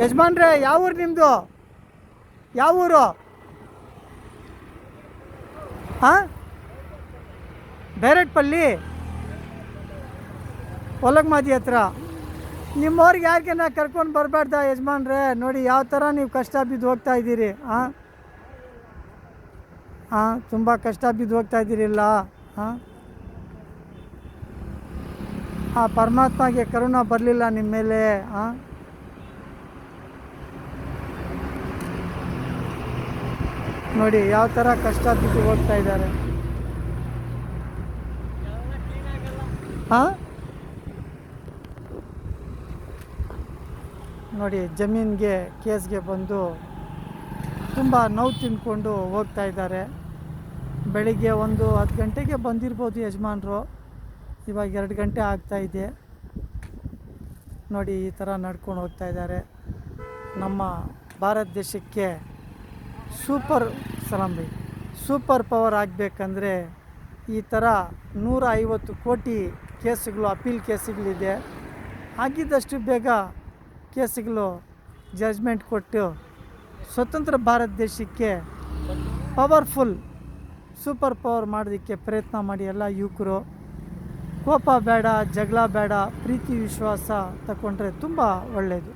ಯಜಮಾನ್ರೆ ಯಾವ ಊರು ನಿಮ್ಮದು? ಯಾವ ಊರು? ಹಾಂ, ಬೇರೆಟ್ಪಲ್ಲಿ ಒಲಗಮಾದಿ ಹತ್ರ. ನಿಮ್ಮವ್ರಿಗೆ ಯಾರಿಗೆನ ಕರ್ಕೊಂಡು ಬರಬಾರ್ದ ಯಜಮಾನ್ರೆ? ನೋಡಿ ಯಾವ ಥರ ನೀವು ಕಷ್ಟ ಬಿದ್ದು ಹೋಗ್ತಾ ಇದ್ದೀರಿ. ಹಾಂ ಹಾಂ, ತುಂಬ ಕಷ್ಟ ಬಿದ್ದು ಹೋಗ್ತಾ ಇದ್ದೀರಿಲ್ಲ. ಹಾಂ, ಆ ಪರಮಾತ್ಮಗೆ ಕರುಣ ಬರಲಿಲ್ಲ ನಿಮ್ಮ ಮೇಲೆ. ಹಾಂ, ನೋಡಿ ಯಾವ ಥರ ಕಷ್ಟ ಬಿದ್ದು ಹೋಗ್ತಾ ಇದ್ದಾರೆ. ಹಾಂ, ನೋಡಿ ಜಮೀನಿಗೆ ಕೇಸ್ಗೆ ಬಂದು ತುಂಬ ನೋವು ತಿಂದ್ಕೊಂಡು ಹೋಗ್ತಾ ಇದ್ದಾರೆ. ಬೆಳಿಗ್ಗೆ 10 ಗಂಟೆಗೆ ಬಂದಿರ್ಬೋದು ಯಜಮಾನರು, ಇವಾಗ 2 ಗಂಟೆ ಆಗ್ತಾಯಿದೆ. ನೋಡಿ ಈ ಥರ ನಡ್ಕೊಂಡು ಹೋಗ್ತಾ ಇದ್ದಾರೆ. ನಮ್ಮ ಭಾರತ ದೇಶಕ್ಕೆ ಸೂಪರ್ ಪವರ್ ಆಗಬೇಕಂದ್ರೆ ಈ ಥರ 150 ಕೋಟಿ ಕೇಸುಗಳು, ಅಪೀಲ್ ಕೇಸುಗಳಿದೆ. ಆಗಿದ್ದಷ್ಟು ಬೇಗ ಕೇಸುಗಳು ಜಡ್ಜ್ಮೆಂಟ್ ಕೊಟ್ಟು ಸ್ವತಂತ್ರ ಭಾರತ ದೇಶಕ್ಕೆ ಸೂಪರ್ ಪವರ್ ಮಾಡೋದಕ್ಕೆ ಪ್ರಯತ್ನ ಮಾಡಿ. ಎಲ್ಲ ಯುವಕರು ಕೋಪ ಬೇಡ, ಜಗಳ ಬೇಡ, ಪ್ರೀತಿ ವಿಶ್ವಾಸ ತಗೊಂಡ್ರೆ ತುಂಬ ಒಳ್ಳೆಯದು.